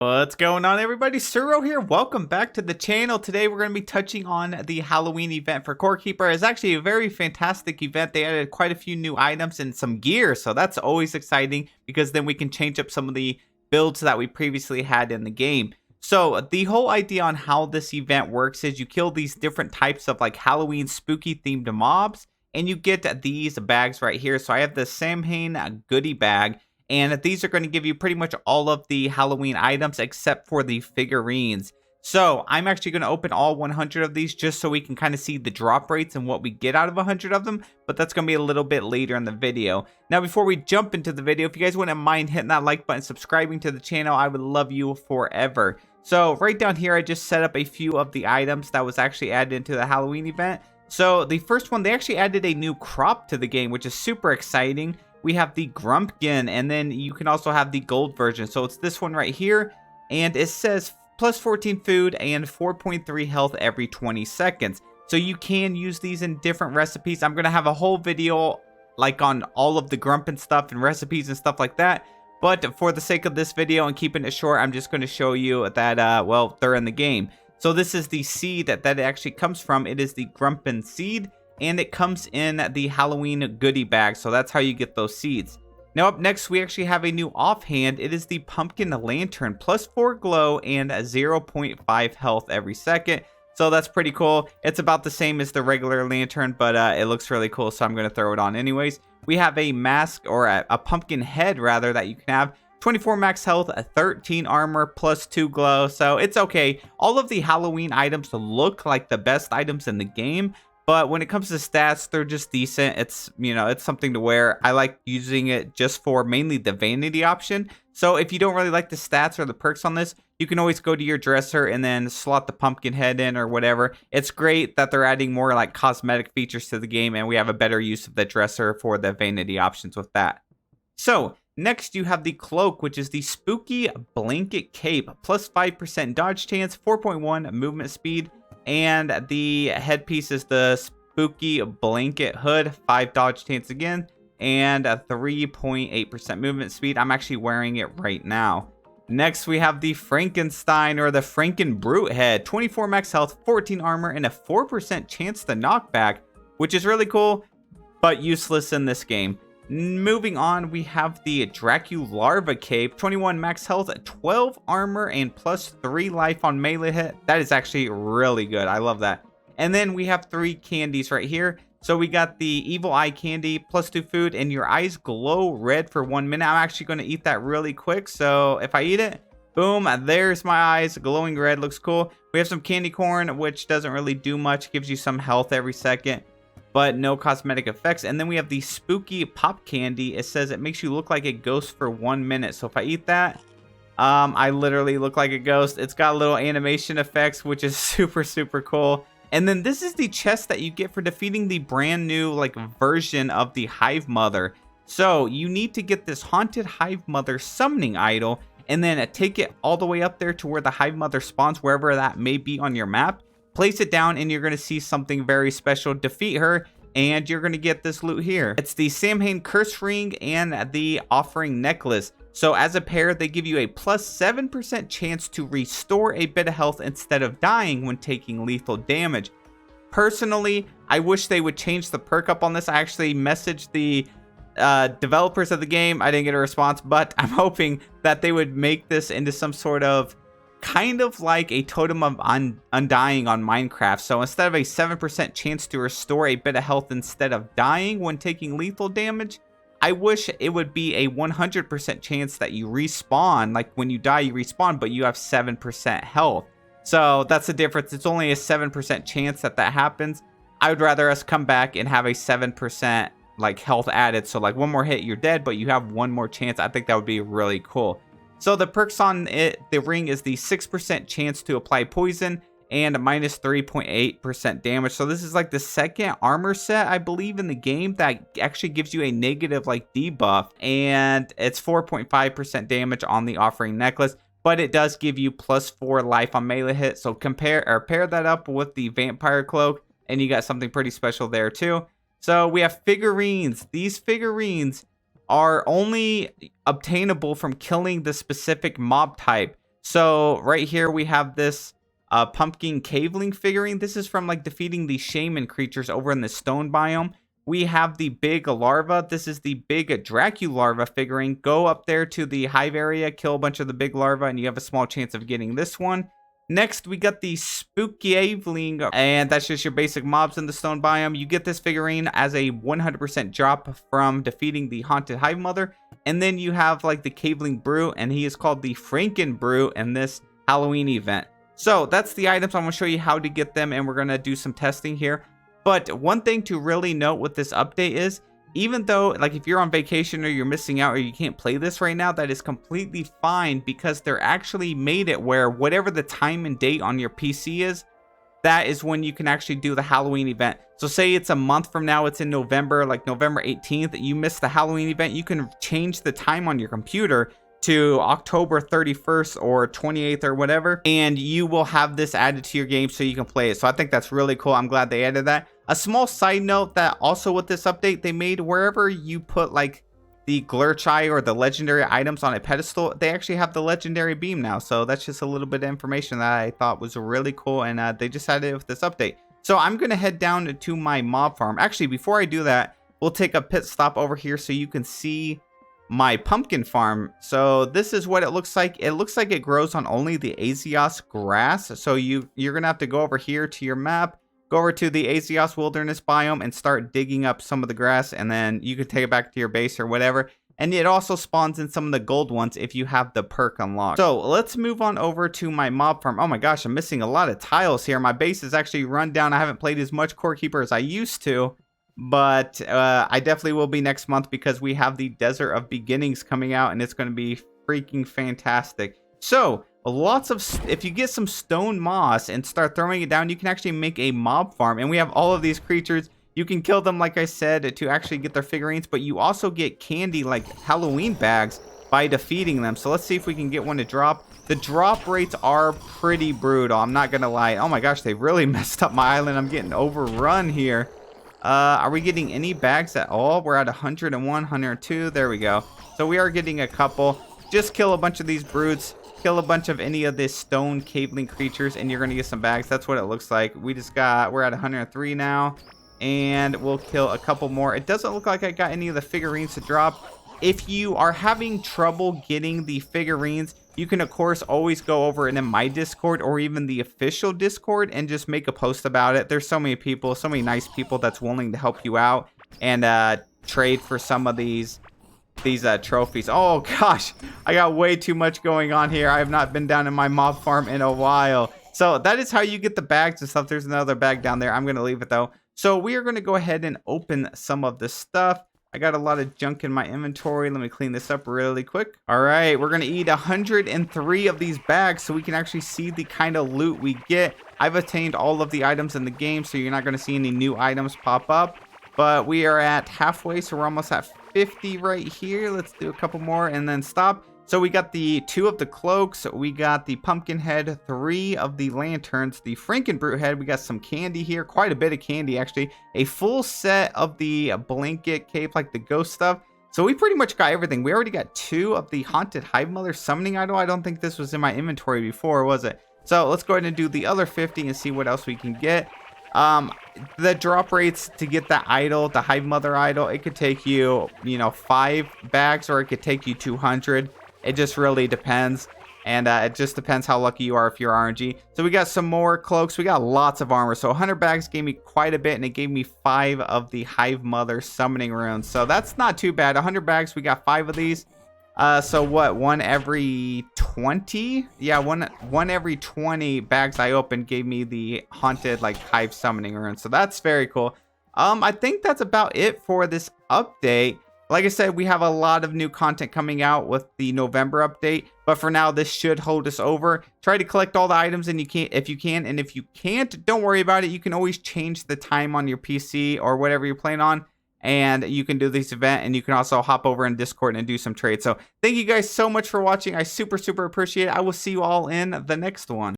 What's going on, everybody? Suro here. Welcome back to the channel. Today we're going to be touching on the Halloween event for Core Keeper. It's actually a very fantastic event. They added quite a few new items and some gear, so that's always exciting because then we can change up some of the builds that we previously had in the game. So the whole idea on how this event works is you kill these different types of like Halloween spooky themed mobs and you get these bags right here. So I have the Samhain goodie bag. And these are going to give you pretty much all of the Halloween items except for the figurines. So I'm actually going to open all 100 of these just so we can kind of see the drop rates and what we get out of 100 of them. But that's going to be a little bit later in the video. Now, before we jump into the video, if you guys wouldn't mind hitting that like button, subscribing to the channel, I would love you forever. So right down here, I just set up a few of the items that was actually added into the Halloween event. So the first one, they actually added a new crop to the game, which is super exciting. We have the Grumpkin, and then you can also have the gold version. So it's this one right here, and it says plus 14 food and 4.3 health every 20 seconds. So you can use these in different recipes. I'm going to have a whole video like on all of the Grumpkin stuff and recipes and stuff like that. But for the sake of this video and keeping it short, I'm just going to show you that, well, they're in the game. So this is the seed that it actually comes from. It is the Grumpkin seed. And it comes in the Halloween goodie bag, so that's how you get those seeds. Now up next, we actually have a new offhand. It is the Pumpkin Lantern, plus 4 glow and 0.5 health every second. So that's pretty cool. It's about the same as the regular lantern, but it looks really cool, so I'm going to throw it on anyways. We have a mask, or a pumpkin head rather, that you can have. 24 max health, 13 armor, plus 2 glow, so it's okay. All of the Halloween items look like the best items in the game. But when it comes to stats, they're just decent. It's, you know, it's something to wear. I like using it just for mainly the vanity option. So if you don't really like the stats or the perks on this, you can always go to your dresser and then slot the pumpkin head in or whatever. It's great that they're adding more like cosmetic features to the game, and we have a better use of the dresser for the vanity options with that. So next you have the cloak, which is the spooky blanket cape, plus 5% dodge chance, 4.1 movement speed. And the headpiece is the spooky blanket hood, 5 dodge chance again, and a 3.8% movement speed. I'm actually wearing it right now. Next, we have the Frankenstein, or the Frankenbrute head, 24 max health, 14 armor, and a 4% chance to knock back, which is really cool, but useless in this game. Moving on, we have the Dracularva cape, 21 max health, 12 armor, and plus 3 life on melee hit. That is actually really good. I love that. And then we have 3 candies right here. So we got the Evil Eye candy, plus 2 food, and your eyes glow red for 1 minute. I'm actually going to eat that really quick. So if I eat it, boom, there's my eyes glowing red. Looks cool. We have some candy corn, which doesn't really do much. Gives you some health every second, but no cosmetic effects. And then we have the spooky pop candy. It says it makes you look like a ghost for 1 minute. So if I eat that, I literally look like a ghost. It's got little animation effects, which is super cool. And then this is the chest that you get for defeating the brand new like version of the Hive Mother. So you need to get this Haunted Hive Mother summoning idol and then take it all the way up there to where the Hive Mother spawns, wherever that may be on your map. Place it down and you're going to see something very special. Defeat her and you're going to get this loot here. It's the Samhain curse ring and the offering necklace. So as a pair, they give you a plus 7% chance to restore a bit of health instead of dying when taking lethal damage. Personally, I wish they would change the perk up on this. I actually messaged the developers of the game. I didn't get a response, but I'm hoping that they would make this into some sort of kind of like a totem of undying on Minecraft. So instead of a 7% chance to restore a bit of health instead of dying when taking lethal damage, I wish it would be a 100% chance that you respawn. Like when you die, you respawn, but you have 7% health. So that's the difference. It's only a 7% chance that happens. I would rather us come back and have a 7% like health added. So like one more hit, you're dead, but you have one more chance. I think that would be really cool. So the perks on it, the ring is the 6% chance to apply poison and minus 3.8% damage. So this is like the second armor set, I believe, in the game that actually gives you a negative like debuff. And it's 4.5% damage on the offering necklace, but it does give you plus 4 life on melee hit. So pair that up with the vampire cloak and you got something pretty special there too. So we have figurines. These figurines are only obtainable from killing the specific mob type. So right here we have this pumpkin caveling figurine. This is from like defeating the shaman creatures over in the stone biome. We have the big larva. This is the big Dracula larva figurine. Go up there to the hive area, kill a bunch of the big larva, and you have a small chance of getting this one. Next, we got the spooky Aveling, and that's just your basic mobs in the stone biome. You get this figurine as a 100% drop from defeating the Haunted Hive Mother. And then you have like the Caveling Brute, and he is called the Franken Brute in this Halloween event. So that's the items. I'm going to show you how to get them, and we're going to do some testing here. But one thing to really note with this update is, even though like if you're on vacation or you're missing out or you can't play this right now, that is completely fine, because they're actually made it where whatever the time and date on your PC is, that is when you can actually do the Halloween event. So say it's a month from now, it's in November, like November 18th, you missed the Halloween event, you can change the time on your computer to October 31st or 28th or whatever, and you will have this added to your game so you can play it. So I think that's really cool. I'm glad they added that. A small side note that also with this update, they made wherever you put like the Glurch Eye or the legendary items on a pedestal, they actually have the legendary beam now. So that's just a little bit of information that I thought was really cool, and they just added it with this update. So I'm going to head down to my mob farm. Actually, before I do that, we'll take a pit stop over here so you can see my pumpkin farm. So this is what it looks like. It looks like it grows on only the Azios grass. So you're going to have to go over here to your map, go over to the Azios wilderness biome and start digging up some of the grass, and then you can take it back to your base or whatever. And it also spawns in some of the gold ones if you have the perk unlocked. So let's move on over to my mob farm. Oh my gosh, I'm missing a lot of tiles here. My base is actually run down. I haven't played as much Core Keeper as I used to, but I definitely will be next month, because we have the Desert of Beginnings coming out, and it's going to be freaking fantastic. So lots of, if you get some stone moss and start throwing it down, you can actually make a mob farm, and we have all of these creatures. You can kill them, like I said, to actually get their figurines, but you also get candy like Halloween bags by defeating them. So let's see if we can get one to drop. The drop rates are pretty brutal, I'm not gonna lie. Oh my gosh, they really messed up my island. I'm getting overrun here. Are we getting any bags at all? We're at 101, 102. There we go. So we are getting a couple. Just kill a bunch of these brutes. Kill a bunch of any of these stone caveling creatures, and you're going to get some bags. That's what it looks like. We're at 103 now. And we'll kill a couple more. It doesn't look like I got any of the figurines to drop. If you are having trouble getting the figurines, you can, of course, always go over in my Discord or even the official Discord and just make a post about it. There's so many people, so many nice people that's willing to help you out and trade for some of these trophies. Oh gosh, I got way too much going on here. I have not been down in my mob farm in a while. So that is how you get the bags and stuff. There's another bag down there. I'm going to leave it though. So we are going to go ahead and open some of this stuff. I got a lot of junk in my inventory. Let me clean this up really quick. All right, we're going to eat 103 of these bags so we can actually see the kind of loot we get. I've attained all of the items in the game, so you're not going to see any new items pop up. But we are at halfway, so we're almost at 50 right here. Let's do a couple more and then stop. So we got the 2 of the cloaks, we got the pumpkin head, 3 of the lanterns, the Frankenbrute head, we got some candy here, quite a bit of candy actually, a full set of the blanket cape, like the ghost stuff. So we pretty much got everything. We already got 2 of the Haunted Hive Mother summoning idol. I don't think this was in my inventory before, was it? So let's go ahead and do the other 50 and see what else we can get. The drop rates to get that idol, the Hive Mother idol, it could take you, 5 bags, or it could take you 200. It just really depends, and it just depends how lucky you are if you're RNG. So we got some more cloaks. We got lots of armor. So 100 bags gave me quite a bit, and it gave me 5 of the Hive Mother summoning runes. So that's not too bad. 100 bags, we got 5 of these. So what? 1 every 20? Yeah, one every 20 bags I opened gave me the haunted hive summoning rune. So that's very cool. I think that's about it for this update. Like I said, we have a lot of new content coming out with the November update, but for now, this should hold us over. Try to collect all the items and if you can, and if you can't, don't worry about it. You can always change the time on your PC or whatever you're playing on, and you can do this event, and you can also hop over in Discord and do some trades. So thank you guys so much for watching. I super appreciate it. I will see you all in the next one.